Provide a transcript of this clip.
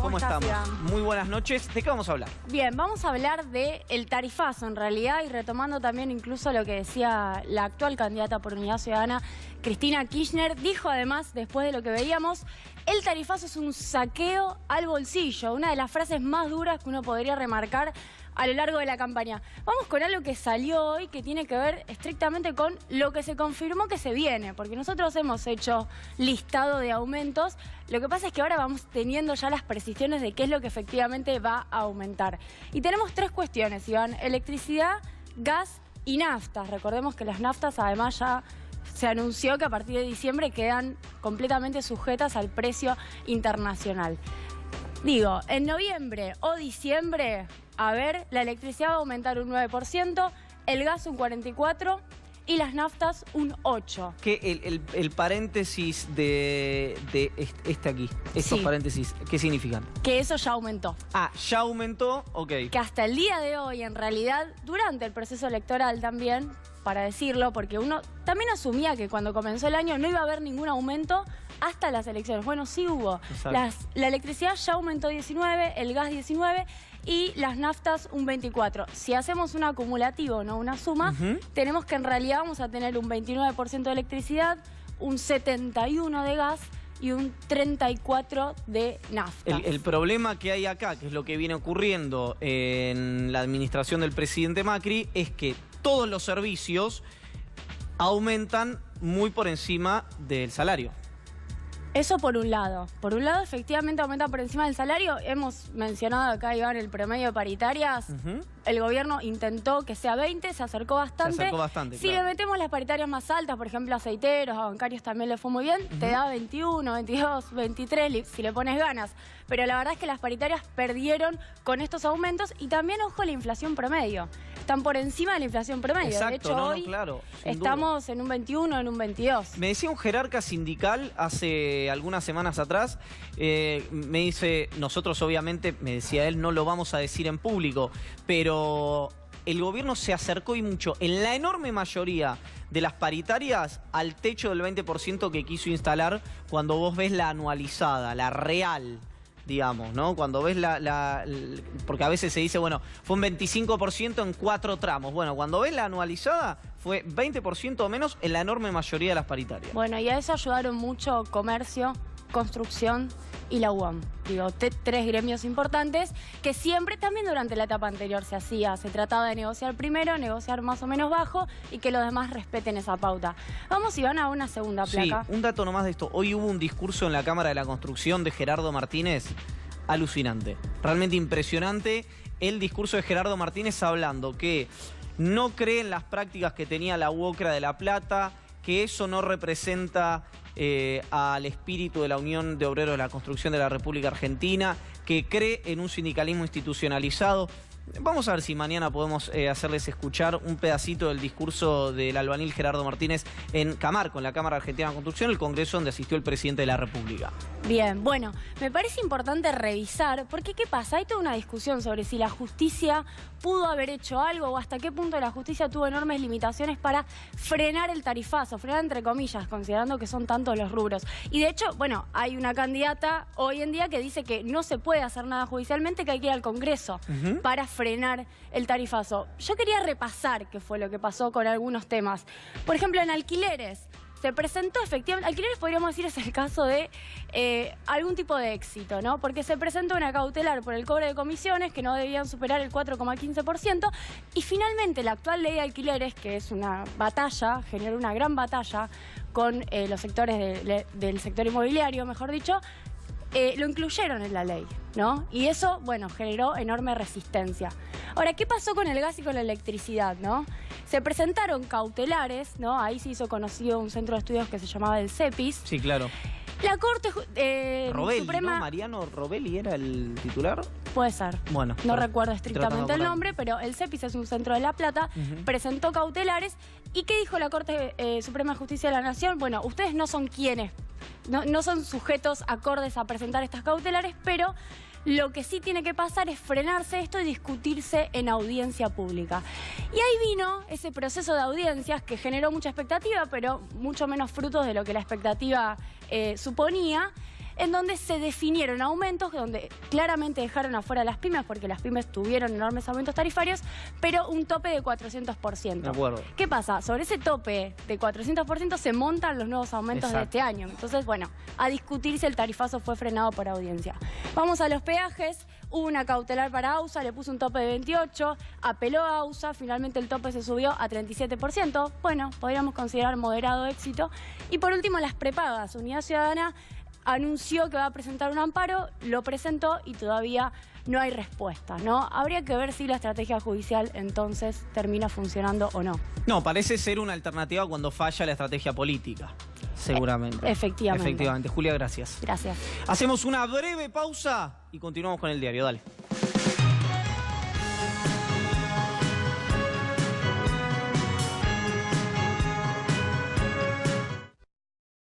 ¿Cómo estás, estamos? Iván? Muy buenas noches. ¿De qué vamos a hablar? Bien, vamos a hablar del tarifazo en realidad y retomando también incluso lo que decía la actual candidata por Unidad Ciudadana, Cristina Kirchner. Dijo además, después de lo que veíamos, el tarifazo es un saqueo al bolsillo, una de las frases más duras que uno podría remarcar a lo largo de la campaña. Vamos con algo que salió hoy que tiene que ver estrictamente con lo que se confirmó que se viene, porque nosotros hemos hecho listado de aumentos. Lo que pasa es que ahora vamos teniendo ya las precisiones de qué es lo que efectivamente va a aumentar. Y tenemos tres cuestiones, Iván: electricidad, gas y naftas. Recordemos que las naftas además ya se anunció que a partir de diciembre quedan completamente sujetas al precio internacional. Digo, en noviembre o diciembre, a ver, la electricidad va a aumentar un 9%, el gas un 44% y las naftas un 8%. ¿Qué, el paréntesis de aquí, estos Sí. paréntesis, qué significan? Que eso ya aumentó. Ah, ya aumentó, ok. Que hasta el día de hoy, en realidad, durante el proceso electoral también, para decirlo, porque uno también asumía que cuando comenzó el año no iba a haber ningún aumento hasta las elecciones. Bueno, sí hubo. La electricidad ya aumentó 19%, el gas 19% y las naftas un 24%. Si hacemos un acumulativo, no una suma, tenemos que en realidad vamos a tener un 29% de electricidad, un 71% de gas y un 34% de naftas. El problema que hay acá, que es lo que viene ocurriendo en la administración del presidente Macri, es que todos los servicios aumentan muy por encima del salario. Eso por un lado. Por un lado, efectivamente aumenta por encima del salario. Hemos mencionado acá, Iván, el promedio de paritarias. El gobierno intentó que sea 20, se acercó bastante. Se acercó bastante, Si le metemos las paritarias más altas, por ejemplo, aceiteros, a bancarios también le fue muy bien, te da 21, 22, 23, si le pones ganas. Pero la verdad es que las paritarias perdieron con estos aumentos y también, ojo, la inflación promedio. Están por encima de la inflación promedio. Exacto, de hecho, hoy claro, estamos en un 21, en un 22. Me decía un jerarca sindical hace algunas semanas atrás, me dice, nosotros obviamente, me decía él, no lo vamos a decir en público, pero el gobierno se acercó y mucho, en la enorme mayoría de las paritarias, al techo del 20% que quiso instalar cuando vos ves la anualizada, la real, digamos, ¿no? Cuando ves porque a veces se dice, bueno, fue un 25% en 4 tramos. Bueno, cuando ves la anualizada, fue 20% o menos en la enorme mayoría de las paritarias. Bueno, y a eso ayudaron mucho comercio, construcción y la UAM. Digo, tres gremios importantes que siempre, también durante la etapa anterior se hacía. Se trataba de negociar primero, negociar más o menos bajo y que los demás respeten esa pauta. Vamos, Iván, a una segunda placa. Sí, un dato nomás de esto. Hoy hubo un discurso en la Cámara de la Construcción de Gerardo Martínez alucinante. Realmente impresionante el discurso de Gerardo Martínez hablando que no cree en las prácticas que tenía la UOCRA de La Plata, que eso no representa al espíritu de la Unión de Obreros de la Construcción de la República Argentina, que cree en un sindicalismo institucionalizado. Vamos a ver si mañana podemos hacerles escuchar un pedacito del discurso del albanil Gerardo Martínez en Camarco, en la Cámara Argentina de Construcción, el Congreso donde asistió el presidente de la República. Bien, bueno, me parece importante revisar, porque ¿qué pasa? Hay toda una discusión sobre si la justicia pudo haber hecho algo o hasta qué punto la justicia tuvo enormes limitaciones para frenar el tarifazo, frenar entre comillas, considerando que son tantos los rubros. Y de hecho, bueno, hay una candidata hoy en día que dice que no se puede hacer nada judicialmente, que hay que ir al Congreso para frenar el tarifazo. Yo quería repasar qué fue lo que pasó con algunos temas. Por ejemplo, en alquileres. Se presentó efectivamente, alquileres podríamos decir es el caso de algún tipo de éxito, ¿no? Porque se presentó una cautelar por el cobro de comisiones que no debían superar el 4,15% y finalmente la actual ley de alquileres, que es una batalla, generó una gran batalla con los sectores del sector inmobiliario, mejor dicho, lo incluyeron en la ley, ¿no? Y eso, bueno, generó enorme resistencia. Ahora, ¿qué pasó con el gas y con la electricidad, no? Se presentaron cautelares, ¿no? Ahí se hizo conocido un centro de estudios que se llamaba el CEPIS. Sí, claro. La Corte Robelli, Suprema... ¿no? Mariano Robelli era el titular. Puede ser. Bueno. No recuerdo estrictamente el de nombre, pero el CEPIS es un centro de La Plata, presentó cautelares. ¿Y qué dijo la Corte Suprema de Justicia de la Nación? Bueno, ustedes no son quienes, no son sujetos acordes a presentar estas cautelares, pero lo que sí tiene que pasar es frenarse esto y discutirse en audiencia pública. Y ahí vino ese proceso de audiencias que generó mucha expectativa, pero mucho menos frutos de lo que la expectativa suponía. en donde se definieron aumentos, donde claramente dejaron afuera a las pymes, porque las pymes tuvieron enormes aumentos tarifarios, pero un tope de 400%. De acuerdo. ¿Qué pasa? Sobre ese tope de 400% se montan los nuevos aumentos de este año. Entonces, bueno, a discutir si el tarifazo fue frenado por audiencia. Vamos a los peajes. Hubo una cautelar para AUSA, le puso un tope de 28, apeló a AUSA, finalmente el tope se subió a 37%. Bueno, podríamos considerar moderado éxito. Y por último, las prepagas. Unidad Ciudadana anunció que va a presentar un amparo, lo presentó y todavía no hay respuesta, ¿no? Habría que ver si la estrategia judicial entonces termina funcionando o no. No, parece ser una alternativa cuando falla la estrategia política, seguramente. Efectivamente. Efectivamente. Julia, gracias. Gracias. Hacemos una breve pausa y continuamos con el diario. Dale.